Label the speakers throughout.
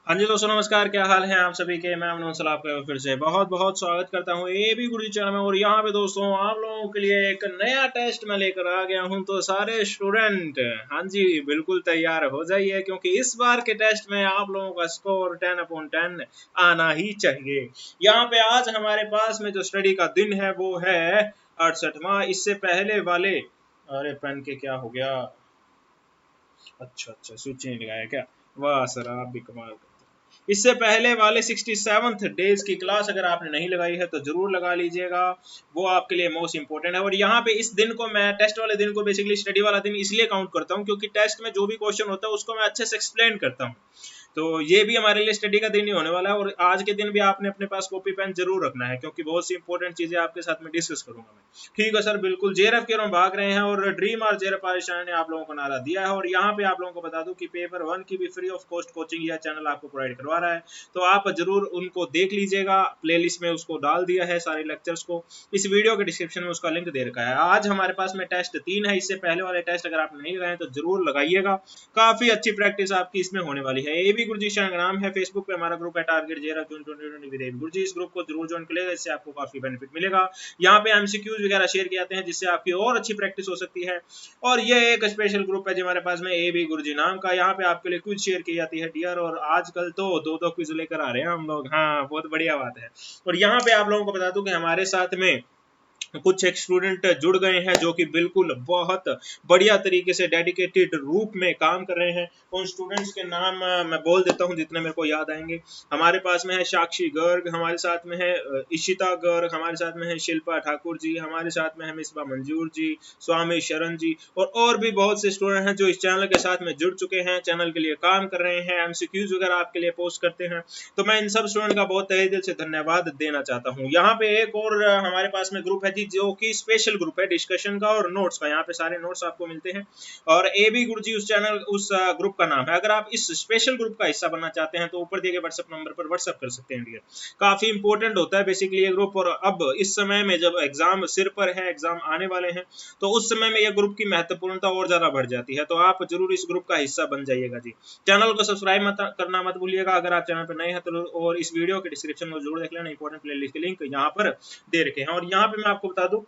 Speaker 1: हाँ जी दोस्तों नमस्कार, क्या हाल है आप सभी के। मैं अमन सलाम आपका फिर से बहुत बहुत स्वागत करता हूँ ए बी गुरुजी चैनल में। और यहाँ पे दोस्तों आप लोगों के लिए एक नया टेस्ट मैं लेकर आ गया हूँ। तो सारे स्टूडेंट हाँ जी बिल्कुल तैयार हो जाइए, क्योंकि इस बार के टेस्ट में आप लोगों का स्कोर 10/10 आना ही चाहिए। यहाँ पे आज हमारे पास में जो स्टडी का दिन है वो है 68वां। इससे पहले वाले, अरे पेन के क्या हो गया, अच्छा स्विच नहीं लगाया क्या। वाह सर आप भी कमाल करते हैं। इससे पहले वाले 67th डेज की क्लास अगर आपने नहीं लगाई है तो जरूर लगा लीजिएगा, वो आपके लिए मोस्ट इंपॉर्टेंट है। और यहाँ पे इस दिन को मैं टेस्ट वाले दिन को बेसिकली स्टडी वाला दिन इसलिए काउंट करता हूँ क्योंकि टेस्ट में जो भी क्वेश्चन होता है उसको मैं अच्छे से एक्सप्लेन करता हूँ। तो ये भी हमारे लिए स्टडी का दिन ही होने वाला है। और आज के दिन भी आपने अपने पास कॉपी पेन जरूर रखना है, क्योंकि बहुत सी इंपॉर्टेंट चीजें आपके साथ में डिस्कस करूंगा मैं। ठीक है सर, बिल्कुल। जेआरएफ की ओर हम भाग रहे हैं और ड्रीम और जेआरएफ पाकिस्तान ने आप लोगों को नारा दिया है। और यहाँ पे आप लोगों को बता दूं कि पेपर 1 की भी फ्री ऑफ कॉस्ट कोचिंग यह चैनल आपको प्रोवाइड करवा रहा है। तो आप जरूर उनको देख लीजिएगा, प्लेलिस्ट में उसको डाल दिया है सारे लेक्चर्स को। इस वीडियो के डिस्क्रिप्शन में उसका लिंक दे रखा है। आज हमारे पास में टेस्ट 3 है। इससे पहले वाले टेस्ट अगर आपने नहीं लगाए तो जरूर लगाइएगा, काफी अच्छी प्रैक्टिस आपकी इसमें होने वाली है। ए बी गुरुजी चैनल का नाम है। फेसबुक पे हमारा ग्रुप है target JRF June 2020 with A B Guruji. इस ग्रुप को जरूर ज्वाइन करिएगा, इससे आपको काफी बेनिफिट मिलेगा। यहाँ पे एमसीक्यूज वगैरह शेयर किए जाते हैं जिससे आपकी और अच्छी प्रैक्टिस हो सकती है। और ये एक स्पेशल ग्रुप है जो हमारे पास में ए बी गुरुजी नाम का। यहाँ पे आपके लिए क्विज शेयर की जाती है डियर, और आजकल तो दो क्विज लेकर आ रहे हैं हम लोग। हाँ बहुत बढ़िया बात है। और यहाँ पे आप लोगों को बता दूं कि हमारे साथ में कुछ एक स्टूडेंट जुड़ गए हैं जो कि बिल्कुल बहुत बढ़िया तरीके से डेडिकेटेड रूप में काम कर रहे हैं। उन स्टूडेंट्स के नाम मैं बोल देता हूं जितने मेरे को याद आएंगे। हमारे पास में है साक्षी गर्ग, हमारे साथ में है इशिता गर्ग, हमारे साथ में है शिल्पा ठाकुर जी, हमारे साथ में है मिसबा मंजूर जी, स्वामी शरण जी, और भी बहुत से स्टूडेंट हैं जो इस चैनल के साथ में जुड़ चुके हैं, चैनल के लिए काम कर रहे हैं, एमसीक्यूज वगैरह आपके लिए पोस्ट करते हैं। तो मैं इन सब स्टूडेंट का बहुत तहे दिल से धन्यवाद देना चाहता हूँ। यहाँ पे एक और हमारे पास में ग्रुप है जी, जो कि स्पेशल ग्रुप है डिस्कशन का और नोट्स का। यहाँ पे सारे नोट्स आपको मिलते हैं। और ए बी गुरुजी उस चैनल उस ग्रुप का नाम है। अगर आप इस स्पेशल ग्रुप का हिस्सा बनना चाहते हैं तो ऊपर दिए गए व्हाट्सएप नंबर पर व्हाट्सएप कर सकते हैं डियर। काफी इंपॉर्टेंट होता है बेसिकली ये ग्रुप। और अब इस समय में जब एग्जाम सिर पर है, एग्जाम आने वाले हैं, तो उस समय में यह ग्रुप की महत्वपूर्णता और ज्यादा बढ़ जाती है। तो आप जरूर इस ग्रुप का हिस्सा बन जाइएगा जी। चैनल को सब्सक्राइब करना मत भूलिएगा अगर आप चैनल पर नए हैं तो। और इस वीडियो के डिस्क्रिप्शन में जरूर देख लेना, इंपॉर्टेंट प्लेलिस्ट के लिंक यहाँ पर दे रखे हैं। और यहाँ पे मैं आपको बता दूं,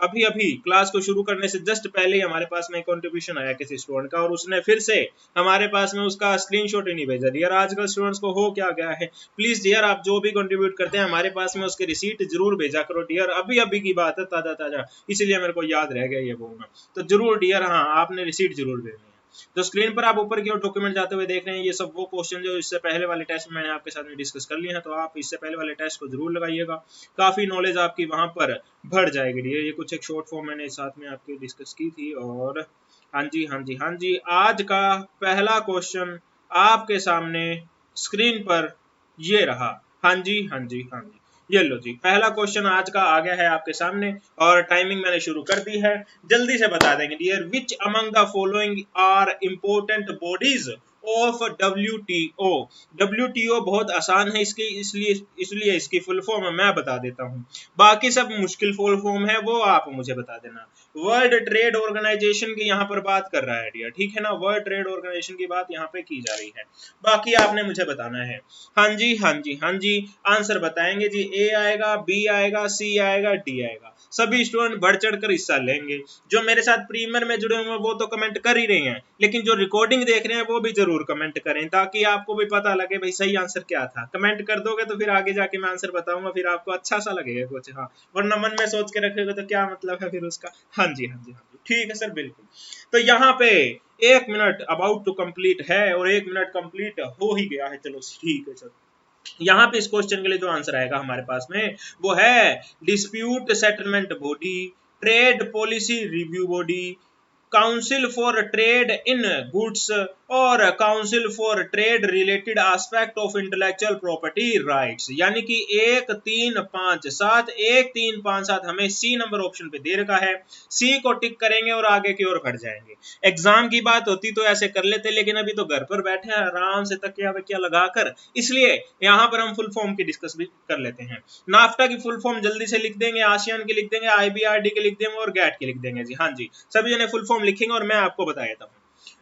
Speaker 1: अभी अभी क्लास को शुरू करने से जस्ट पहले ही हमारे पास में कंट्रीब्यूशन आया किसी स्टूडेंट का, और उसने फिर से हमारे पास में उसका स्क्रीनशॉट ही नहीं भेजा डियर। आजकल स्टूडेंट्स को हो क्या गया है, प्लीज डियर आप जो भी कंट्रीब्यूट करते हैं हमारे पास में उसके रिसीट जरूर भेजा करो डियर। अभी अभी की बात है, ताजा ताजा, इसलिए मेरे को याद रह गया ये बोलना। तो जरूर डियर, हाँ आपने रिसीट जरूर भेजनी है। तो स्क्रीन पर आप ऊपर की ओर डॉक्यूमेंट जाते हुए देख रहे हैं, ये सब वो क्वेश्चन जो इससे पहले वाले टेस्ट में मैंने आपके साथ में डिस्कस कर लिए हैं। तो आप इससे पहले वाले टेस्ट को जरूर लगाइएगा, काफी नॉलेज आपकी वहां पर बढ़ जाएगी डियर। ये कुछ एक शॉर्ट फॉर्म मैंने साथ में आपके डिस्कस की थी। और हाँ जी आज का पहला क्वेश्चन आपके सामने स्क्रीन पर ये रहा। हाँ जी ये लो जी, पहला क्वेश्चन आज का आ गया है आपके सामने। और टाइमिंग मैंने शुरू कर दी है, जल्दी से बता देंगे dear. Which among the following are important bodies of WTO। WTO बहुत आसान है इसकी, इसलिए इसकी फुल फॉर्म मैं बता देता हूँ। बाकी सब मुश्किल फुल फॉर्म है, वो आप मुझे बता देना। वर्ल्ड ट्रेड ऑर्गेनाइजेशन की यहाँ पर बात कर रहा है डियर, ठीक है ना। वर्ल्ड ट्रेड ऑर्गेनाइजेशन की बात यहाँ पे की जा रही है, बाकी आपने मुझे बताना है। हाँ जी आंसर बताएंगे जी। ए आएगा, बी आएगा, सी आएगा, डी आएगा। सभी स्टूडेंट बढ़ चढ़ कर हिस्सा लेंगे। जो मेरे साथ प्रीमियर में जुड़े हुए हैं वो तो कमेंट कर ही रहे हैं, लेकिन जो रिकॉर्डिंग देख रहे हैं वो भी जरूर कमेंट करें, ताकि आपको भी पता लगे भाई सही आंसर क्या था। कमेंट कर दोगे तो फिर आगे जाके मैं आंसर बताऊंगा, फिर आपको अच्छा सा लगेगा कुछ। हाँ, वरना मन में सोच के रखोगे तो क्या मतलब है फिर उसका। हाँ जी ठीक है सर, बिल्कुल। तो यहाँ पे 1 मिनट अबाउट टू कंप्लीट है, और 1 मिनट कंप्लीट हो ही गया है। चलो ठीक है सर। यहाँ पे इस क्वेश्चन के लिए जो आंसर आएगा हमारे पास में वो है dispute settlement body, trade policy review body, council for trade in goods, और council for trade related aspect of intellectual property rights. यानी कि 1 3 5 7, 1 3 5 7 हमें सी नंबर ऑप्शन पे दे रखा है। सी को टिक करेंगे और आगे की ओर बढ़ जाएंगे। एग्जाम की बात होती तो ऐसे कर लेते, लेकिन अभी तो घर पर बैठे हैं आराम से तकिया वकिया लगाकर, इसलिए यहाँ पर हम फुल फॉर्म की डिस्कस भी कर लेते हैं। नाफ्टा की फुल फॉर्म जल्दी से लिख देंगे, आसियान की लिख देंगे, IBRD की लिख देंगे और गैट की लिख देंगे जी। हाँ जी, सभी जने फुल फॉर्म लिखेंगे और मैं आपको बता देता हूँ।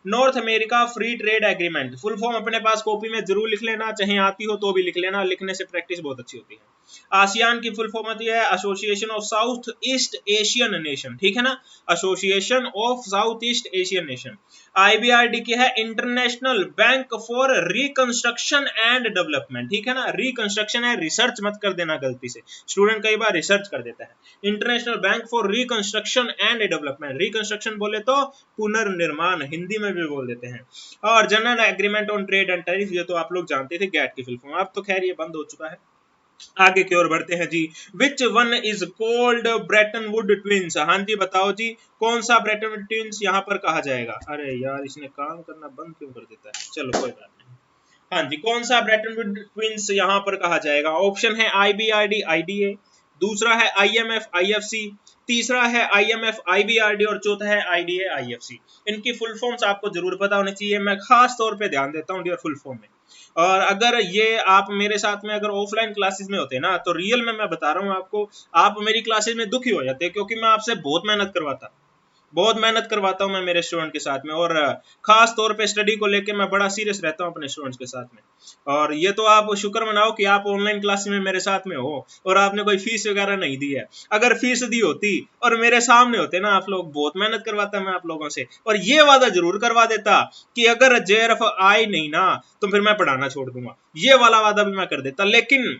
Speaker 1: North America free trade agreement, full form अपने पास कॉपी में जरूर लिख लेना, चाहे आती हो तो भी लिख लेना, लिखने से प्रैक्टिस बहुत अच्छी होती है। आसियान की फुल फॉर्म होती है association of south east Asian nation, ठीक है ना, association of south east Asian nation. IBRD की है international bank for reconstruction and development, ठीक है ना, रिकंस्ट्रक्शन है, रिसर्च मत कर देना गलती से, स्टूडेंट कई बार रिसर्च कर देता है। International bank for reconstruction and development, reconstruction बोले तो पुनर्निर्माण, हिंदी में भी बोल देते हैं। और general agreement on trade and tariff, ये तो आप लोग जानते थे गैट की फुल फॉर्म, अब तो खैर ये बंद हो चुका है। आगे की ओर बढ़ते हैं जी। Which one is called Bretton Wood twins, हाँ जी बताओ जी, कौन सा ब्रेटन वुड ट्विंस यहाँ पर कहा जाएगा? अरे यार इसने काम करना बंद क्यों कर देता है, चलो कोई बात नहीं। हाँ जी, कौन सा ब्रेटन वुड ट्विंस यहाँ पर कहा जाएगा? ऑप्शन है आईबीआरडी आईडीए, दूसरा है आईएमएफ आईएफसी, तीसरा है आईएमएफ आईबीआरडी और चौथा है आईडीए आईएफसी। इनकी फुल फॉर्म्स आपको जरूर पता होनी चाहिए, मैं खास तौर पे ध्यान देता हूँ डियर फुल फॉर्म में। और अगर ये आप मेरे साथ में अगर ऑफलाइन क्लासेस में होते ना, तो रियल में मैं बता रहा हूँ आपको, आप मेरी क्लासेस में दुखी हो जाते, क्योंकि मैं आपसे बहुत मेहनत करवाता हूँ मैं मेरे स्टूडेंट के साथ में, और खास तौर पे स्टडी को लेके मैं बड़ा सीरियस रहता हूँ अपने स्टूडेंट्स के साथ में। और ये तो आप शुक्र मनाओ कि आप ऑनलाइन क्लास में मेरे साथ में हो और आपने कोई फीस वगैरह नहीं दी है। अगर फीस दी होती और मेरे सामने होते ना आप लोग, बहुत मेहनत करवाता मैं आप लोगों से, और ये वादा जरूर करवा देता कि अगर जेआरएफ आए नहीं ना तो फिर मैं पढ़ाना छोड़ दूंगा, ये वाला वादा भी मैं कर देता। लेकिन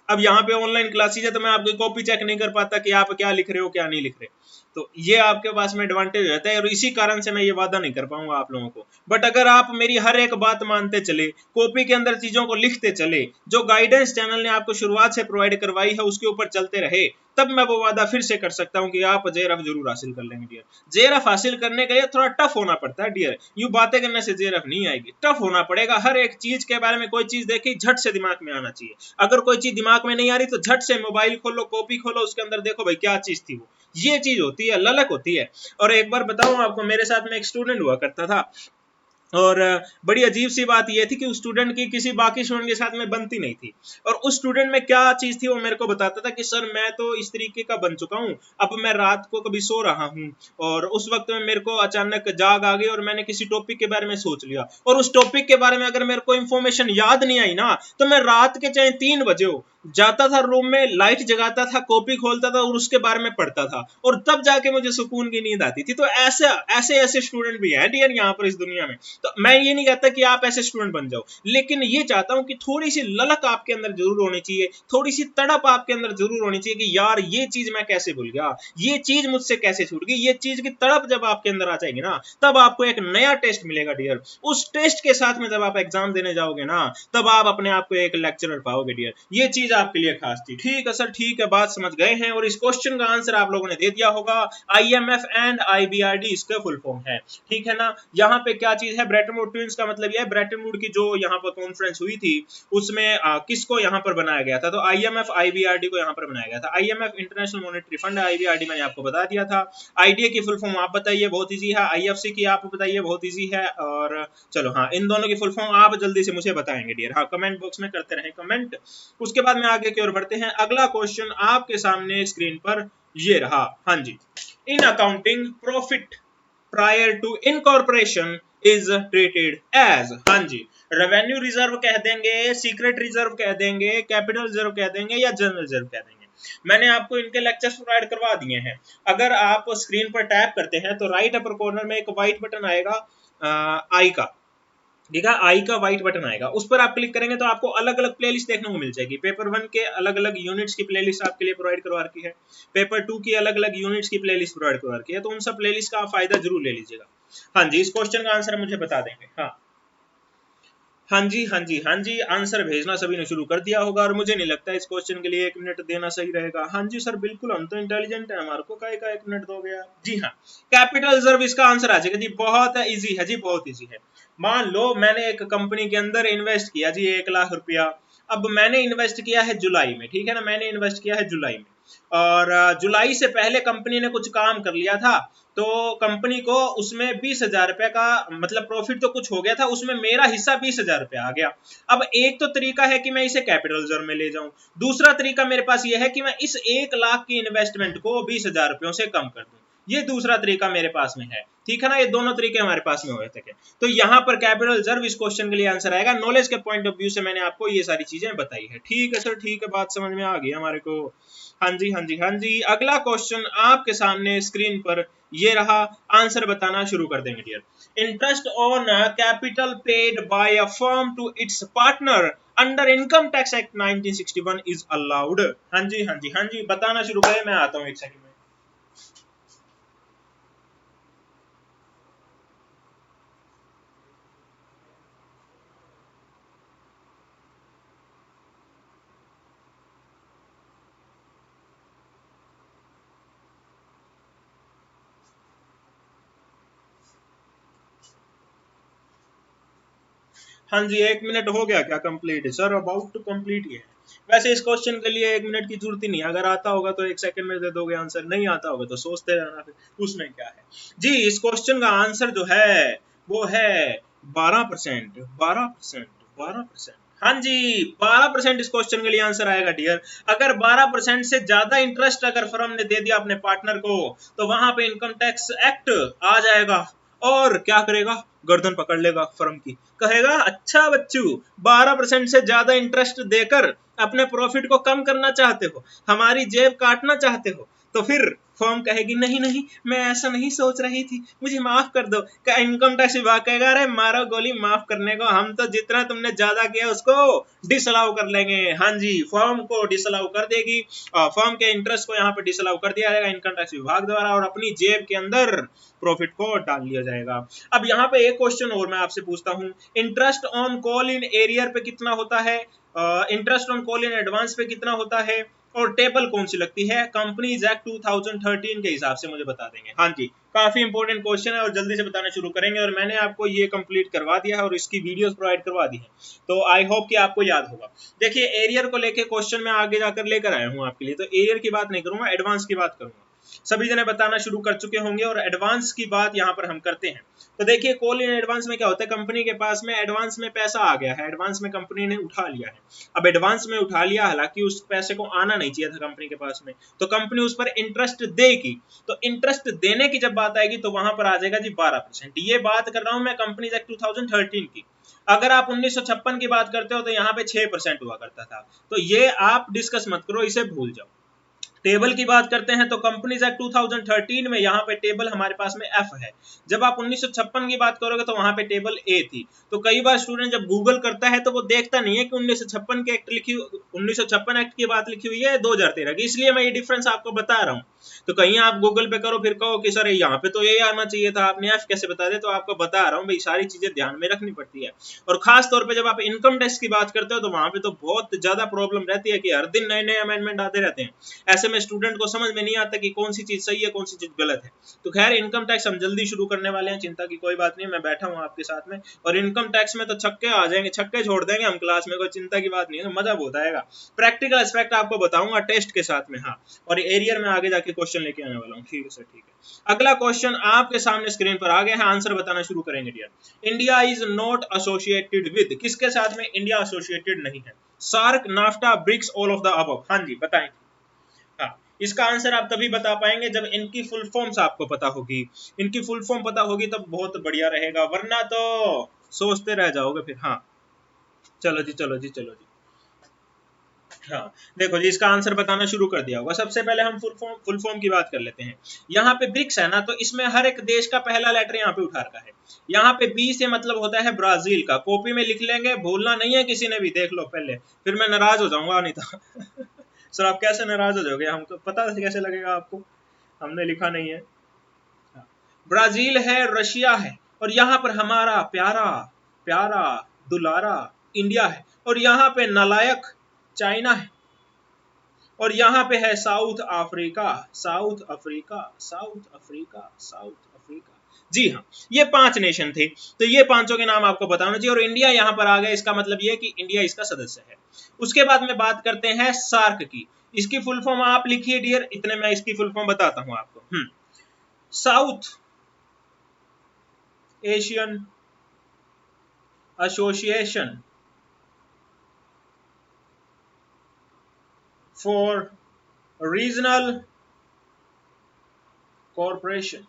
Speaker 1: अब यहाँ पे ऑनलाइन क्लासेज है तो मैं आपकी कॉपी चेक नहीं कर पाता कि आप क्या लिख रहे हो क्या नहीं लिख रहे, तो ये आपके पास में एडवांटेज रहता है, और इसी कारण से मैं ये वादा नहीं कर पाऊंगा आप लोगों को। बट अगर आप मेरी हर एक बात मानते चले, कॉपी के अंदर चीजों को लिखते चले, जो गाइडेंस चैनल ने आपको शुरुआत से प्रोवाइड करवाई है उसके ऊपर चलते रहे, तब मैं वो वादा फिर से कर सकता हूँ कि आप जेआरएफ जरूर हासिल कर लेंगे डियर। जेआरएफ हासिल करने के लिए थोड़ा टफ होना पड़ता है डियर, यूं बातें करने से जेआरएफ नहीं आएगी, टफ होना पड़ेगा। हर एक चीज के बारे में कोई चीज देखी झट से दिमाग में आना चाहिए, अगर कोई चीज दिमाग में नहीं आ रही तो झट से मोबाइल खोलो, कॉपी खोलो, उसके अंदर देखो भाई क्या चीज थी वो, ये चीज होती है, ललक होती है। और एक बार बताऊं आपको, मेरे साथ में एक स्टूडेंट हुआ करता था, और बड़ी अजीब सी बात यह थी कि उस स्टूडेंट की किसी बाकी स्टूडेंट के साथ में बनती नहीं थी, और उस स्टूडेंट में क्या चीज थी वो मेरे को बताता था कि सर मैं तो इस तरीके का बन चुका हूँ, अब मैं रात को कभी सो रहा हूँ और उस वक्त में मेरे को अचानक जाग आ गई और मैंने किसी टॉपिक के बारे में सोच लिया, और उस टॉपिक के बारे में अगर मेरे को इंफॉर्मेशन याद नहीं आई ना तो मैं रात के चाहे 3 बजे हो जाता था रूम में, लाइट जगाता था, कॉपी खोलता था और उसके बारे में पढ़ता था, और तब जाके मुझे सुकून की नींद आती थी। तो ऐसे स्टूडेंट भी हैं डियर यहाँ पर इस दुनिया में। तो मैं ये नहीं कहता कि आप ऐसे स्टूडेंट बन जाओ, लेकिन ये चाहता हूं कि थोड़ी सी ललक आपके अंदर जरूर होनी चाहिए, थोड़ी सी तड़प आपके अंदर जरूर होनी चाहिए कि यार ये चीज मैं कैसे भूल गया, ये चीज मुझसे कैसे छूट गई। ये चीज की तड़प जब आपके अंदर आ जाएगी ना, तब आपको एक नया टेस्ट मिलेगा डियर। उस टेस्ट के साथ में जब आप एग्जाम देने जाओगे ना, तब आप अपने आप को एक लेक्चरर पाओगे डियर। ये चीज आपके लिए खास थी। ठीक है सर, ठीक है, बात समझ गए हैं, और इस क्वेश्चन का आंसर आप लोगों ने दे दिया होगा, आईएमएफ एंड आईबीआरडी इसका फुल फॉर्म है, ठीक है ना। यहाँ पे क्या चीज है, ब्रेटन वुड ट्विंस का मतलब यह है, ब्रेटन वुड की जो यहाँ पर कॉन्फ्रेंस हुई थी उसमें किसको यहाँ पर बनाया गया था, तो आईएमएफ आईबीआरडी को यहाँ पर बनाया गया था। IMF international monetary fund, IBRD मैंने आपको बता दिया था। आईडीए की फुल फॉर्म आप बताइए, बहुत इजी है। आईएफसी की आप बताइए, बहुत इजी है। और चलो हाँ, इन दोनों की फुल फॉर्म आप जल्दी से मुझे बताएंगे डियर, हाँ कमेंट बॉक्स में करते रहे कमेंट। उसके बाद में आगे की ओर बढ़ते हैं। अगला क्वेश्चन आपके सामने स्क्रीन पर ये रहा, हाँ जी। In accounting profit prior to incorporation is treated as, हाँ जी, रेवेन्यू रिजर्व कह देंगे, सीक्रेट रिजर्व कह देंगे, कैपिटल रिजर्व कह देंगे, या जनरल रिजर्व कह देंगे। मैंने आपको इनके लेक्चर्स प्रोवाइड करवा दिए हैं। अगर आप स्क्रीन पर टैप करते हैं तो राइट अपर कॉर्नर में एक व्हाइट बटन आएगा आई का, ठीक है, आई का व्हाइट बटन आएगा, उस पर आप क्लिक करेंगे तो आपको अलग अलग प्लेलिस्ट देखने को मिल जाएगी। पेपर 1 के अलग अलग यूनिट्स की प्लेलिस्ट आपके लिए प्रोवाइड करवा रखी है, पेपर 2 की अलग अलग यूनिट्स की प्लेलिस्ट प्रोवाइड करवा रखी है, तो उन सब प्लेलिस्ट का आप फायदा जरूर ले लीजिएगा। हाँ जी, इस क्वेश्चन का आंसर मुझे बता देंगे। हाँ हाँ जी, हाँ जी, हाँ जी, आंसर भेजना सभी ने शुरू कर दिया होगा, और मुझे नहीं लगता इस क्वेश्चन के लिए 1 मिनट देना सही रहेगा। हाँ जी सर बिल्कुल, हम तो इंटेलिजेंट है, हमारे को काहे का 1 मिनट दोगे आप? जी हाँ, कैपिटल रिजर्व इसका आंसर आ जाएगा जी, बहुत इजी है जी, बहुत इजी है। मान लो मैंने एक कंपनी के अंदर इन्वेस्ट किया जी 1 लाख रुपया। अब मैंने इन्वेस्ट किया है जुलाई में, ठीक है ना, मैंने इन्वेस्ट किया है जुलाई में, और जुलाई से पहले कंपनी ने कुछ काम कर लिया था, तो कंपनी को उसमें 20,000 रुपए का मतलब प्रॉफिट तो कुछ हो गया था, उसमें मेरा हिस्सा 20,000 रुपए आ गया। अब एक तो तरीका है कि मैं इसे कैपिटल रिजर्व में ले जाऊं, दूसरा तरीका मेरे पास यह है कि मैं इस 1 लाख की इन्वेस्टमेंट को 20,000 रुपयों से कम कर दूं। ये दूसरा तरीका मेरे पास में है, ठीक है ना। ये दोनों तरीके हमारे पास में हुए थे। तो यहाँ पर कैपिटल रिजर्व इस क्वेश्चन के लिए आंसर आएगा। नॉलेज के पॉइंट ऑफ व्यू से मैंने आपको ये सारी चीजें बताई है, ठीक है सर, ठीक है, बात समझ में आ गई हमारे को। हाँ जी, हाँ जी, हाँ जी। अगला क्वेश्चन आपके सामने स्क्रीन पर ये रहा, आंसर बताना शुरू कर देंगे dear. Interest on capital paid by a firm to its partner under income tax act 1961 is allowed. हाँ जी, हाँ जी, हाँ जी, बताना शुरू करें, मैं आता हूँ एक सेकंड में। हाँ जी, 1 मिनट हो गया क्या complete sir? About to complete ही है। वैसे इस क्वेश्चन के लिए 1 मिनट की जरूरत ही नहीं है, अगर आता होगा तो 1 सेकंड में दे दोगे आंसर, नहीं आता होगा तो सोचते रहना, फिर उसमें क्या है जी। इस क्वेश्चन का आंसर जो है वो है 12%, 12%, 12%। हाँ जी, 12% इस क्वेश्चन के लिए आंसर आएगा डियर। अगर 12% से ज्यादा इंटरेस्ट अगर फर्म ने दे दिया अपने पार्टनर को, तो वहां पे इनकम टैक्स एक्ट आ जाएगा और क्या करेगा, गर्दन पकड़ लेगा फर्म की, कहेगा अच्छा बच्चू, 12% से ज्यादा इंटरेस्ट देकर अपने प्रॉफिट को कम करना चाहते हो, हमारी जेब काटना चाहते हो, तो फिर फर्म कहेगी नहीं नहीं, मैं ऐसा नहीं सोच रही थी, मुझे माफ कर दो। क्या इनकम टैक्स विभाग कहेगा अरे मारो गोली माफ करने को, हम तो जितना तुमने ज्यादा किया उसको डिसअलाउ कर लेंगे। हाँ जी, फर्म को डिसअलाउ कर देगी, फर्म के इंटरेस्ट को यहाँ पे डिसअलाउ कर दिया जाएगा इनकम टैक्स विभाग द्वारा, और अपनी जेब के अंदर प्रॉफिट को डाल लिया जाएगा। अब यहाँ पे एक क्वेश्चन और मैं आपसे पूछता हूँ, interest on call in arrear पे कितना होता है, interest on call in advance पे कितना होता है, और टेबल कौन सी लगती है? कंपनीज एक्ट 2013 के हिसाब से मुझे बता देंगे। हाँ जी, काफी इंपॉर्टेंट क्वेश्चन है और जल्दी से बताना शुरू करेंगे, और मैंने आपको ये कंप्लीट करवा दिया है और इसकी वीडियोस प्रोवाइड करवा दी है, तो आई होप कि आपको याद होगा। देखिए, एरियर को लेके क्वेश्चन मैं आगे जाकर लेकर आया हूँ आपके लिए, तो एरियर की बात नहीं करूंगा, एडवांस की बात करूंगा। सभी जने बताना शुरू कर चुके होंगे और एडवांस की बात यहाँ पर हम करते हैं। तो देखिए, कॉल इन एडवांस में क्या होता है, कंपनी के पास में एडवांस में पैसा आ गया है, एडवांस में कंपनी ने उठा लिया है। अब एडवांस में उठा लिया, हालांकि उस पैसे को आना नहीं चाहिए था कंपनी के पास में, तो कंपनी उस पर इंटरेस्ट देगी। तो इंटरेस्ट देने की जब बात आएगी तो वहां पर आ जाएगा जी 12%। ये बात कर रहा हूं मैं कंपनीज एक्ट 2013 की। अगर आप 1956 की बात करते हो तो यहाँ पे 6% हुआ करता था, तो ये आप डिस्कस मत करो, इसे भूल जाओ। टेबल की बात करते हैं तो कंपनीज एक्ट 2013 में यहाँ पे टेबल हमारे पास में एफ है। जब आप 1956 की बात करोगे तो वहां पे टेबल ए थी। तो कई बार स्टूडेंट जब गूगल करता है तो वो देखता नहीं है कि 1956 के एक्ट लिखी, 1956 एक्ट की बात लिखी हुई है 2013 की, इसलिए मैं ये डिफरेंस आपको बता रहा हूँ। तो कहीं आप गूगल पे करो फिर कहो कि सर यहाँ पे तो ये आना चाहिए था, आपने एफ कैसे बता दे, तो आपको बता रहा हूँ भाई, सारी चीजें ध्यान में रखनी पड़ती है। और खास तौर पे जब आप इनकम टैक्स की बात करते हो तो वहां पे तो बहुत ज्यादा प्रॉब्लम रहती है कि हर दिन नए नए अमेंडमेंट आते रहते हैं। ऐसे में स्टूडेंट को समझ में नहीं आता कि कौन सी चीज सही है कौन सी चीज गलत है। तो खैर, इनकम टैक्स हम जल्दी शुरू करने वाले हैं, चिंता की कोई बात नहीं, मैं बैठा हूँ आपके साथ में। और इनकम टैक्स में तो छक्के आ जाएंगे, छक्के छोड़ देंगे हम क्लास में, कोई चिंता की बात नहीं है, तो मजा बहुत आएगा। प्रैक्टिकल एस्पेक्ट आपको बताऊंगा टेस्ट के साथ में, हाँ। और एरियर में आगे जाके क्वेश्चन लेके आने वाला हूँ, ठीक है सर, ठीक है। अगला क्वेश्चन आपके सामने स्क्रीन पर आ गया है, आंसर बताना शुरू करेंगे dear. India is not associated with, किसके साथ में इंडिया एसोसिएटेड नहीं है? SAARC, NAFTA, BRICS, all of the above. हाँ जी, बताएं। हाँ, इसका आंसर आप तभी बता पाएंगे जब इनकी फुल फॉर्म्स आपको पता होगी। इनकी फुल फॉर्म पता होगी तब बहुत बढ़िया रहेगा, वरना तो सोचते रह जाओगे फिर। हाँ, चलो जी, चलो जी, चलो जी। हाँ, देखो जी, इसका आंसर बताना शुरू कर दिया होगा। सबसे पहले हम फुल फॉर्म की बात कर लेते हैं। यहाँ पे ब्रिक्स है ना, तो इसमें हर एक देश का पहला लेटर यहाँ पे उठा रखा है। यहाँ पे बी से मतलब होता है ब्राजील का, कॉपी में लिख लेंगे, भूलना नहीं है किसी ने भी, देख लो पहले, फिर मैं नाराज हो जाऊंगा नहीं तो सर आप कैसे नाराज हो जाओगे, हमको पता कैसे लगेगा आपको, हमने लिखा नहीं है। ब्राजील है, रशिया है, और यहाँ पर हमारा प्यारा प्यारा दुलारा इंडिया है, और यहाँ पे नालायक चाइना है, और यहाँ पे है South Africa, South Africa, South Africa, South Africa. जी हाँ, ये 5 नेशन थे, तो ये पांचों के नाम आपको बताना चाहिए, और इंडिया यहाँ पर आ गया, इसका मतलब ये कि इंडिया इसका सदस्य है। उसके बाद में बात करते हैं सार्क की। इसकी फुल फॉर्म आप लिखिए डियर, इतने मैं इसकी फुल फॉर्म बताता हूँ आपको। South Asian association for regional corporation,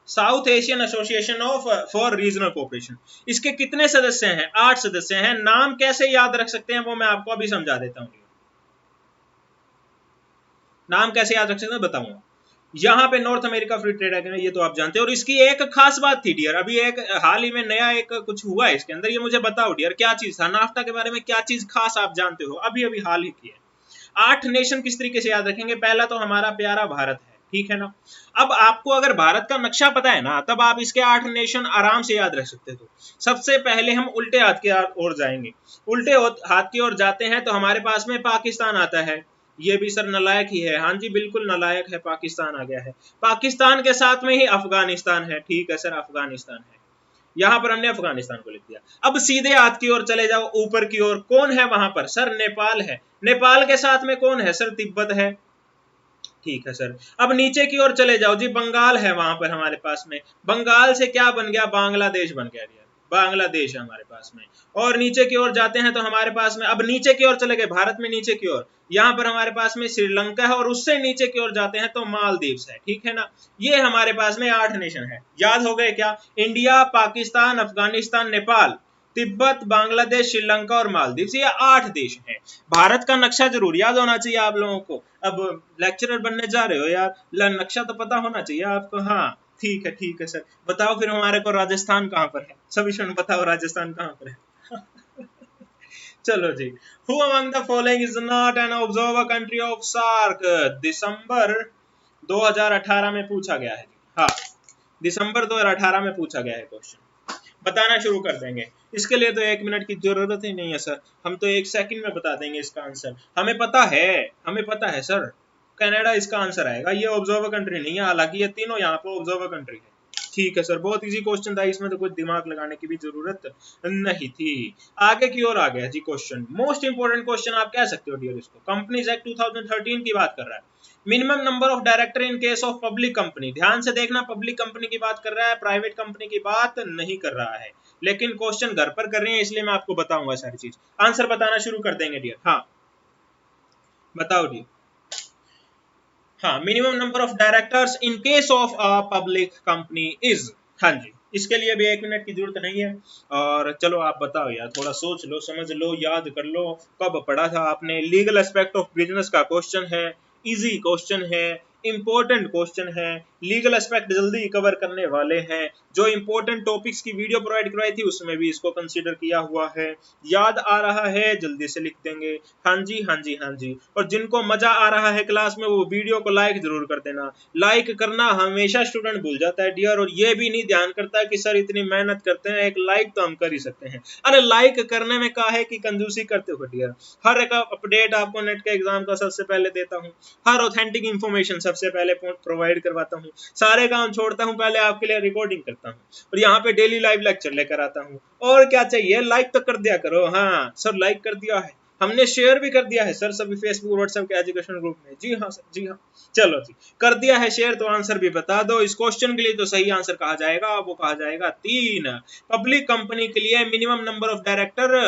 Speaker 1: south Asian association of for regional cooperation. इसके कितने सदस्य हैं? 8 सदस्य हैं। नाम कैसे याद रख सकते हैं वो मैं आपको अभी समझा देता हूं। नाम कैसे याद रख सकते हैं बताऊंगा। यहाँ पे north America free trade agreement, ये तो आप जानते हैं। और इसकी एक खास बात थी डियर, अभी एक हाल ही में नया एक कुछ हुआ है इसके अंदर, ये मुझे बताओ डियर क्या चीज था? नाफ्टा के बारे में क्या चीज खास आप जानते हो? अभी अभी हाल ही की है। 8 नेशन किस तरीके से याद रखेंगे? पहला तो हमारा प्यारा भारत है, ठीक है ना। अब आपको अगर भारत का नक्शा पता है ना, तब आप इसके 8 नेशन आराम से याद रख सकते हो। सबसे पहले हम उल्टे हाथ की ओर जाएंगे। उल्टे हाथ की ओर जाते हैं तो हमारे पास में पाकिस्तान आता है। ये भी सर नलायक ही है, हाँ जी बिल्कुल नलायक है, पाकिस्तान आ गया है। पाकिस्तान के साथ में ही अफगानिस्तान है, ठीक है सर अफगानिस्तान है। यहां पर हमने अफगानिस्तान को लिख दिया। अब सीधे हाथ की ओर चले जाओ, ऊपर की ओर कौन है वहां पर? सर नेपाल है। नेपाल के साथ में कौन है? सर तिब्बत है, ठीक है सर। अब नीचे की ओर चले जाओ जी, बंगाल है वहां पर हमारे पास में। बंगाल से क्या बन गया? बांग्लादेश बन गया, बांग्लादेश है हमारे पास में। और नीचे की ओर जाते हैं तो हमारे पास में, अब नीचे की ओर चले गए भारत में नीचे की ओर, यहाँ पर हमारे पास में श्रीलंका है। और उससे नीचे की ओर जाते हैं तो मालदीव्स है, ठीक है ना। ये हमारे पास में 8 नेशन है। याद हो गए क्या? इंडिया, पाकिस्तान, अफगानिस्तान, नेपाल, तिब्बत, बांग्लादेश, श्रीलंका और मालदीव, ये 8 देश हैं। भारत का नक्शा जरूर याद होना चाहिए आप लोगों को। अब लेक्चरर बनने जा रहे हो यार, नक्शा तो पता होना चाहिए आपको। हाँ ठीक है सर। बताओ फिर हमारे को राजस्थान कहाँ पर है? सभी बताओ राजस्थान कहाँ पर है? चलो जी। Who among the following is not an observer country of SAARC? December 2018 में पूछा गया है। हाँ, दिसंबर 2018 में पूछा गया है क्वेश्चन। बताना शुरू कर देंगे। इसके लिए तो 1 मिनट की जरूरत ही नहीं है सर, हम तो 1 सेकंड में बता देंगे इसका आंसर। हमें पता है सर, कनाडा इसका आंसर आएगा। ये ऑब्जर्वर कंट्री नहीं है, हालांकि ये तीनों यहाँ पे ऑब्जर्वर कंट्री है। ठीक है सर, बहुत इजी क्वेश्चन था, इसमें तो कुछ दिमाग लगाने की भी जरूरत नहीं थी। आगे की ओर आ गया जी क्वेश्चन, मोस्ट इंपोर्टेंट क्वेश्चन आप कह सकते हो डियर इसको। कंपनीज एक्ट 2013 की बात कर रहा है। Minimum number of director in case of public company. ध्यान से देखना, पब्लिक कंपनी की बात कर रहा है, प्राइवेट कंपनी की बात नहीं कर रहा है। लेकिन क्वेश्चन घर पर कर रहे हैं, इसलिए मैं आपको बताऊंगा सारी चीज। आंसर बताना शुरू कर देंगे डियर। हाँ बताओ डियर। हाँ, minimum number of directors in case of a public company is. हाँ जी, इसके लिए भी 1 मिनट की जरूरत नहीं है। और चलो आप बताओ यार, थोड़ा सोच लो, समझ लो, याद कर लो, कब पढ़ा था आपने। लीगल एस्पेक्ट ऑफ बिजनेस का क्वेश्चन है, इजी क्वेश्चन है, इंपॉर्टेंट क्वेश्चन है। लीगल एस्पेक्ट जल्दी कवर करने वाले हैं। जो इंपॉर्टेंट टॉपिक्स की वीडियो प्रोवाइड करवाई थी उसमें भी इसको कंसीडर किया हुआ है। याद आ रहा है जल्दी से लिख देंगे हाँ जी हाँ जी हाँ जी। और जिनको मजा आ रहा है क्लास में वो वीडियो को लाइक जरूर कर देना। लाइक करना हमेशा स्टूडेंट भूल जाता है डियर, और ये भी नहीं ध्यान करता कि सर इतनी मेहनत करते हैं, एक लाइक तो हम कर ही सकते हैं। अरे लाइक करने में क्या है कि कंजूसी करते हो डियर। हर एक अपडेट आपको नेट के एग्जाम का सबसे पहले देता हूँ, हर ऑथेंटिक इंफॉर्मेशन सबसे पहले प्रोवाइड करवाता हूँ, सारे काम छोड़ता हूँ, पहले आपके लिए रिकॉर्डिंग करता हूँ, और यहाँ पे डेली लाइव लेक्चर लेकर आता हूँ। और क्या चाहिए, लाइक तो कर दिया करो। हाँ सर लाइक कर दिया है, हमने शेयर भी कर दिया है सर सभी फेसबुक व्हाट्सएप के एजुकेशन ग्रुप में। जी हाँ सर, जी हाँ। चलो जी, कर दिया है शेयर तो आंसर भी बता दो। इस क्वेश्चन के लिए तो सही आंसर कहा जाएगा, वो कहा जाएगा 3। पब्लिक कंपनी के लिए मिनिमम नंबर ऑफ डायरेक्टर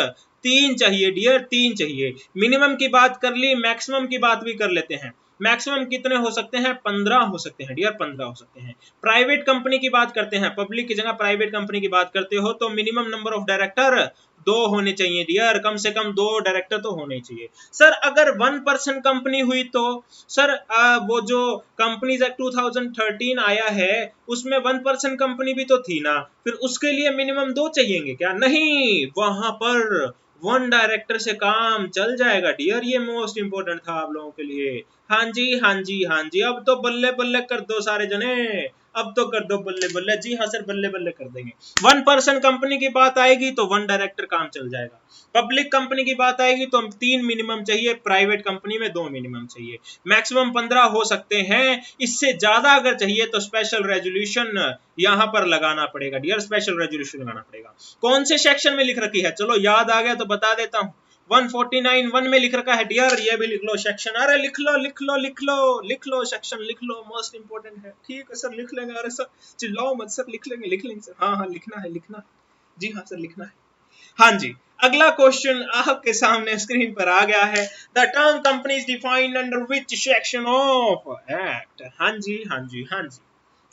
Speaker 1: 3 चाहिए डियर, 3 चाहिए। मिनिमम की बात कर ली, मैक्सिमम की बात भी कर लेते हैं। मैक्सिमम कितने हो सकते हैं? 15 हो सकते हैं डियर, 15 हो सकते हैं। प्राइवेट कंपनी की बात करते हैं, पब्लिक की जगह प्राइवेट कंपनी की बात करते हो तो मिनिमम नंबर ऑफ डायरेक्टर 2 होने चाहिए डियर, कम से कम 2 डायरेक्टर तो होने चाहिए। सर अगर 1 पर्सन कंपनी हुई तो सर वो जो कंपनीज एक्ट 2013 आया है उसमें 1 पर्सन कंपनी भी तो थी ना, फिर उसके लिए मिनिमम 2 चाहिए क्या? नहीं, वहां पर 1 डायरेक्टर से काम चल जाएगा डियर। ये मोस्ट इंपोर्टेंट था आप लोगों के लिए। हाँ जी हाँ जी हाँ जी, अब तो बल्ले बल्ले कर दो सारे जने, अब तो कर दो बल्ले बल्ले। जी हाँ सर, बल्ले बल्ले कर देंगे। 1 पर्सन कंपनी की बात आएगी तो 1 डायरेक्टर काम चल जाएगा। पब्लिक कंपनी की बात आएगी तो 3 मिनिमम चाहिए, प्राइवेट कंपनी में 2 मिनिमम चाहिए। मैक्सिमम 15 हो सकते हैं, इससे ज्यादा अगर चाहिए तो स्पेशल रेजोल्यूशन यहां पर लगाना पड़ेगा डियर, स्पेशल रेजोल्यूशन लगाना पड़ेगा। कौन से सेक्शन में लिख रखी है? चलो याद आ गया तो बता देता हूं, 149(1) में लिख रखा है डियर, ये भी लिख लो सेक्शन। अरे लिख लो लिख लो लिख लो लिख लो, सेक्शन लिख लो, मोस्ट इंपोर्टेंट है। ठीक है सर लिख लेंगे। अरे सर चिल्लाओ मत सर, लिख लेंगे सर। हाँ हाँ लिखना है, लिखना है। जी हाँ सर लिखना है। हाँ जी, अगला क्वेश्चन आपके सामने स्क्रीन पर आ गया है। The term company is defined under which section of act. हाँ जी, हाँ जी, हाँ जी,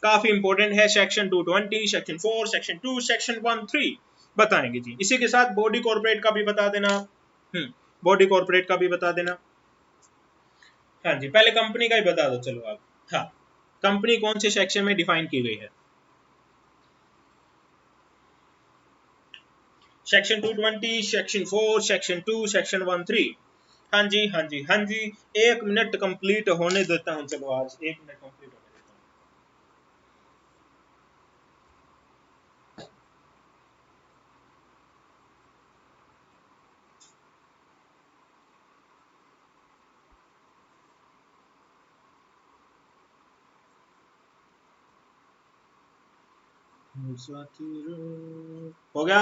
Speaker 1: काफी इंपॉर्टेंट है। सेक्शन 220, सेक्शन 4, सेक्शन 2, सेक्शन 13 बताएंगे जी। इसी के साथ बॉडी कॉर्पोरेट का भी बता देना। बॉडी कॉर्पोरेट का भी बता देना। हाँ जी, पहले कंपनी का ही बता दो चलो आप। हाँ, कंपनी कौन से सेक्शन में डिफाइन की गई है? Section 220, section 4, section 2, section 13। हाँ जी, हाँ जी, हाँ जी। 1 मिनट कंप्लीट होने देता हूँ, चलो आज 1 मिनट कंप्लीट होने देता हूँ। हो गया,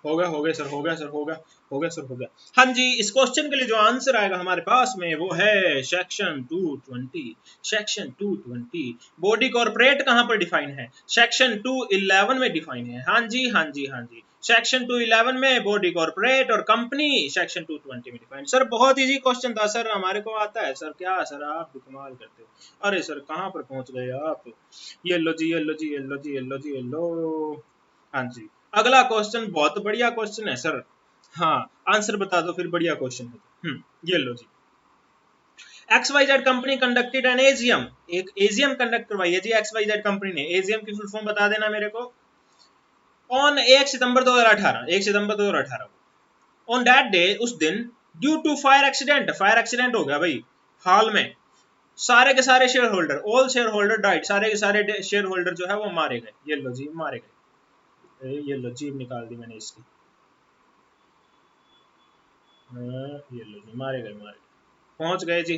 Speaker 1: हो गया सर, हो गया सर, हो गया, हो गया सर, हो गया। हाँ जी, इस क्वेश्चन के लिए जो आंसर आएगा हमारे पास में वो है सेक्शन 220। सेक्शन 220 बॉडी कॉर्पोरेट कहाँ पर डिफाइन है? सेक्शन 211 में डिफाइन है। हाँ जी, हाँ जी, हाँ जी, सेक्शन 211 में बॉडी कॉर्पोरेट और कंपनी सेक्शन 220 में डिफाइन। सर बहुत इजी क्वेश्चन था सर, हमारे को आता है सर। क्या सर आप भी कमाल करते हो। अरे सर कहाँ पर पहुंच गए आप। ये लो जी, ये लो जी, ये लो जी, ये लो जी, ये लो। हाँ जी, अगला क्वेश्चन बहुत बढ़िया क्वेश्चन है सर। हाँ, आंसर बता दो फिर, बढ़िया क्वेश्चन है। ये लो जी। XYZ company conducted an AGM. एक एजीएम कंडक्ट करवाई है जी XYZ कंपनी ने। एजीएम की फुल फॉर्म बता देना मेरे को। ऑन 1 सितंबर 2018, 1 सितंबर 2018 ऑन दैट डे, उस दिन, due to fire accident, fire accident हो गया भाई हाल में। सारे के सारे shareholder, all shareholder died, सारे के सारे शेयर होल्डर जो है वो मारे गए। ये लो जी, मारे गए। ये लो जीप निकाल दी मैंने इसकी। ये लो जी, मारे गए, मारे गए, पहुंच गए जी।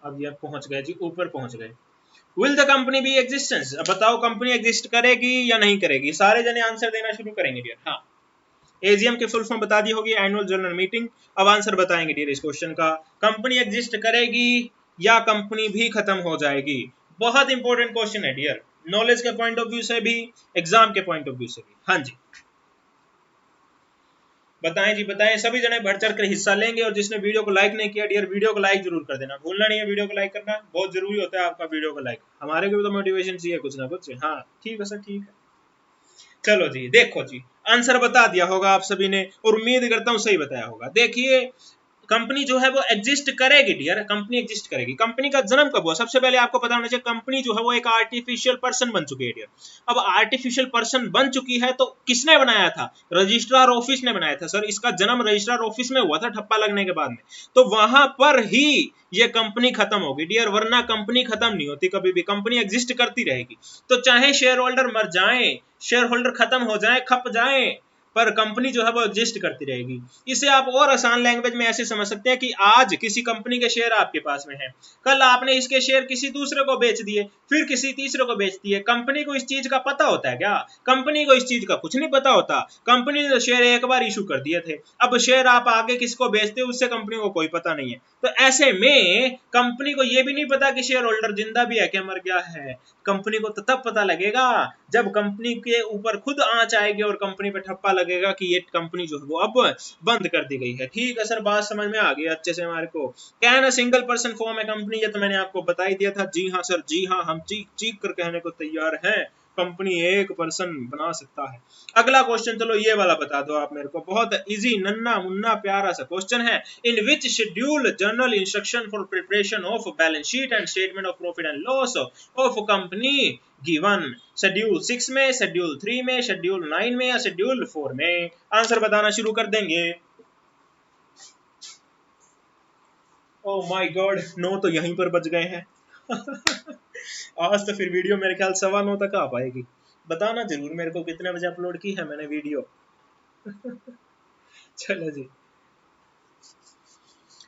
Speaker 1: अब ये पहुंच गए जी, ऊपर पहुंच गए। Will the company be existence. अब बताओ कंपनी एग्जिस्ट करेगी या नहीं करेगी? सारे जने आंसर देना शुरू करेंगे डियर। हाँ, एजीएम के फुल फॉर्म बता दी होगी, एनुअल जनरल मीटिंग। अब आंसर बताएंगे डियर इस क्वेश्चन का। कंपनी एग्जिस्ट करेगी या कंपनी भी खत्म हो जाएगी? बहुत इंपॉर्टेंट क्वेश्चन है डियर, नॉलेज के पॉइंट ऑफ व्यू से भी, एग्जाम के पॉइंट ऑफ व्यू से भी। हाँ जी, बताएं जी, बताएं। सभी जने बढ़ चढ़ कर हिस्सा लेंगे, और जिसने वीडियो को लाइक नहीं किया डियर, वीडियो को लाइक जरूर कर देना, भूलना नहीं है। वीडियो को लाइक करना बहुत जरूरी होता है आपका, वीडियो को लाइक। हमारे को भी तो मोटिवेशन चाहिए कुछ ना कुछ। हाँ ठीक है सर, ठीक है। चलो जी, देखो जी, आंसर बता दिया होगा आप सभी ने, और उम्मीद करता हूँ सही बताया होगा। देखिए, कंपनी जो है वो एग्जिस्ट करेगी डियर, कंपनी एग्जिस्ट करेगी। कंपनी का जन्म कब हुआ? सबसे पहले आपको पता होना चाहिए, कंपनी जो है वो एक आर्टिफिशियल पर्सन बन चुकी है डियर। अब आर्टिफिशियल पर्सन बन चुकी है तो किसने बनाया था? रजिस्ट्रार ऑफिस ने बनाया था सर। इसका जन्म रजिस्ट्रार ऑफिस में हुआ था ठप्पा लगने के बाद में। तो वहां पर ही ये कंपनी खत्म होगी डियर, वरना कंपनी खत्म नहीं होती कभी भी, कंपनी एग्जिस्ट करती रहेगी। तो चाहे शेयर होल्डर मर जाए, शेयर होल्डर खत्म हो जाए, खप जाए, पर कंपनी जो है वो एग्जिस्ट करती रहेगी। इसे आप और आसान लैंग्वेज में ऐसे समझ सकते हैं कि आज किसी कंपनी के शेयर आपके पास में है, कल आपने इसके शेयर किसी दूसरे को बेच दिए, फिर किसी तीसरे को बेच दिए। कंपनी को इस चीज का पता होता है क्या? कंपनी को इस चीज का कुछ नहीं पता होता। कंपनी ने शेयर एक बार इशू कर दिए थे, अब शेयर आप आगे किसको बेचते हो उससे कंपनी को कोई पता नहीं है। तो ऐसे में कंपनी को यह भी नहीं पता कि शेयर होल्डर जिंदा भी है क्या मर गया है। कंपनी को तो तब पता लगेगा जब कंपनी के ऊपर खुद आंच आएगी और कंपनी पे ठप्पा लगेगा कि ये कंपनी जो है वो अब बंद कर दी गई है। ठीक है सर, बात समझ में आ गई अच्छे से हमारे को। Can a single person form A company? ये तो मैंने आपको बता ही दिया था। जी हाँ सर, जी हाँ, हम चीख चीख कर कहने को तैयार हैं, कंपनी एक पर्सन बना सकता है। अगला क्वेश्चन चलो ये वाला बता दो आप मेरे को, बहुत इजी नन्ना मुन्ना प्यारा सा क्वेश्चन है। In which schedule general instruction for preparation of balance sheet and statement of profit and loss of company given? Schedule 6 में, शेड्यूल 3 में, शेड्यूल 9 में, या शेड्यूल 4 में? आंसर बताना शुरू कर देंगे। ओ माय गॉड, 9 तो यहीं पर बच गए हैं। आज तो फिर वीडियो मेरे ख्याल 9:15 तक आ पाएगी। बताना जरूर मेरे को कितने बजे अपलोड की है मैंने वीडियो। चलो जी,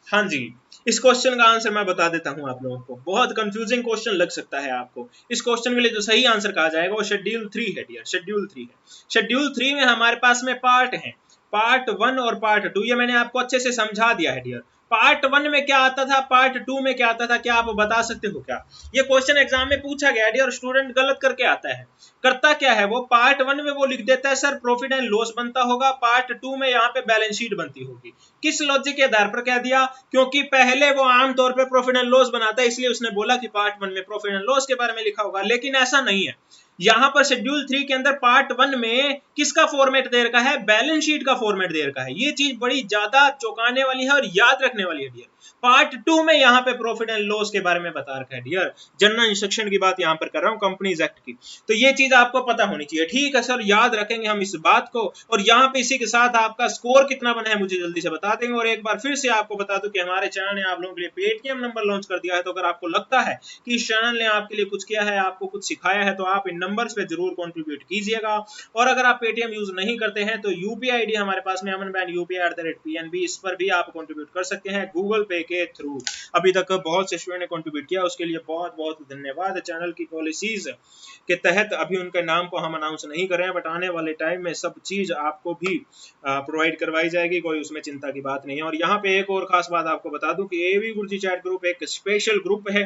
Speaker 1: हाँ जी, इस क्वेश्चन का आंसर मैं बता देता हूं आप लोगों को। बहुत कंफ्यूजिंग क्वेश्चन लग सकता है आपको। इस क्वेश्चन के लिए जो सही आंसर कहा जाएगा वो शेड्यूल 3 है डियर, शेड्यूल 3 है। शेड्यूल 3 में हमारे पास में पार्ट है। पार्ट 1 और पार्ट 2 ये मैंने आपको अच्छे से समझा दिया है डियर। पार्ट 1 में क्या आता था, पार्ट 2 में क्या आता था, क्या आप बता सकते हो क्या? ये क्वेश्चन एग्जाम में पूछा गया है डियर, स्टूडेंट गलत करके आता है। करता क्या है वो, पार्ट 1 में वो लिख देता है सर प्रॉफिट एंड लॉस बनता होगा, पार्ट 2 में यहाँ पे बैलेंस शीट बनती होगी। किस लॉजिक के आधार पर कह दिया? क्योंकि पहले वो आमतौर पर प्रॉफिट एंड लॉस बनाता है, इसलिए उसने बोला कि पार्ट 1 में प्रॉफिट एंड लॉस के बारे में लिखा होगा। लेकिन ऐसा नहीं है, यहां पर शेड्यूल 3 के अंदर पार्ट 1 में किसका फॉर्मेट दे रखा है, बैलेंस शीट का फॉर्मेट दे रखा है। ये चीज बड़ी ज्यादा चौंकाने वाली है और याद रखने वाली है डियर। पार्ट 2 में यहां पे प्रॉफिट एंड लॉस के बारे में बता रखा है डियर, जनरल इंस्ट्रक्शन की बात यहां पर कर रहा हूं, कंपनीज एक्ट की। तो ये चीज आपको पता होनी चाहिए, ठीक है सर, याद रखेंगे हम इस बात को। और यहाँ पे इसी के साथ आपका स्कोर कितना बना है मुझे जल्दी से बता देंगे। और एक बार फिर से आपको बता दूं कि हमारे चैनल ने आप लोगों के लिए पेटीएम नंबर लॉन्च कर दिया है, तो अगर आपको लगता है कि इस चैनल ने आपके लिए कुछ किया है, आपको कुछ सिखाया है, तो आप इन नंबर्स पे जरूर कंट्रीब्यूट कीजिएगा। और अगर आप पेटीएम यूज नहीं करते हैं तो यूपीआई आईडी हमारे पास में अमन बैंक UPI@PNB, इस पर भी आप कंट्रीब्यूट कर सकते हैं गूगल पे के थ्रू। अभी तक बहुत से स्टूडेंट ने कंट्रीब्यूट किया, उसके लिए बहुत बहुत धन्यवाद। चैनल की पॉलिसीज के तहत अभी उनके नाम को हम अनाउंस नहीं कर रहे हैं, बट आने वाले टाइम में सब चीज आपको भी प्रोवाइड करवाई जाएगी, कोई उसमें चिंता की बात नहीं है। और यहाँ पे एक और खास बात आपको बता दूं कि एवी गुरुजी चैट ग्रुप एक स्पेशल ग्रुप है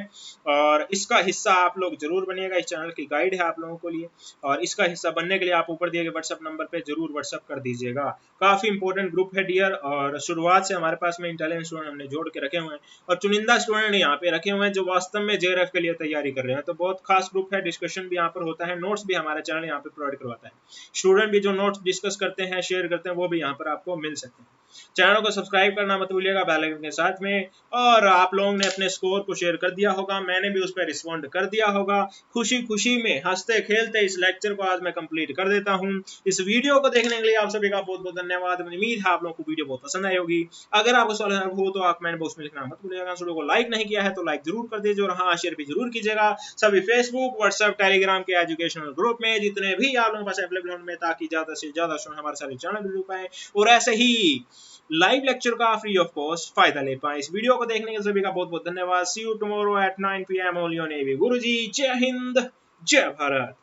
Speaker 1: और इसका हिस्सा आप लोग जरूर बनिएगा। इस चैनल की गाइड है आप लोगों के लिए, और इसका हिस्सा बनने के लिए आप ऊपर दिए गए व्हाट्सएप नंबर पे जरूर व्हाट्सएप कर दीजिएगा। काफी इंपॉर्टेंट ग्रुप है डियर, और शुरुआत से हमारे पास में इंटेलिजेंट स्टूडेंट हमने जोड़ के रखे हुए हैं और चुनिंदा स्टूडेंट यहाँ पे रखे हुए हैं जो वास्तव में JRF के लिए तैयारी कर रहे हैं। तो बहुत खास ग्रुप है, डिस्कशन भी यहाँ पर होता है, नोट्स भी हमारा चैनल यहाँ पे प्रोवाइड करवाता है। स्टूडेंट भी जो नोट्स डिस्कस करते हैं, शेयर करते हैं, वो भी यहाँ पर आपको मिल सकते हैं। चैनल को सब्सक्राइब करना मत भूलिएगा बेल आइकन के साथ में। और आप लोगों ने अपने स्कोर को शेयर कर दिया होगा, मैंने भी उस पर रिस्पॉन्ड कर दिया होगा। खुशी खुशी में हंसते खेलते इस लेक्चर को आज मैं कंप्लीट कर देता हूं। इस वीडियो को देखने के लिए आप सभी का बहुत बहुत धन्यवाद। उम्मीद है आप लोगों को वीडियो बहुत पसंद आई होगी। अगर आपको सवाल हो तो आप कमेंट बॉक्स में लिखना मत भूलिएगा। वीडियो को लाइक नहीं किया है तो लाइक जरूर कर दीजिए, और हाँ, शेयर भी जरूर कीजिएगा सभी फेसबुक, व्हाट्सएप, टेलीग्राम के एजुकेशनल ग्रुप में जितने भी आप लोगों के पास अवेलेबल होंगे, ताकि ज्यादा से ज्यादा स्टूडेंट हमारे सारे चैनल भी जुड़ पाए और ऐसे ही लाइव लेक्चर का फ्री ऑफ कॉस्ट फायदा ले पाए। इस वीडियो को देखने के सभी का बहुत बहुत धन्यवाद। See you tomorrow at 9 PM only on AV Guruji. जय हिंद, जय भारत।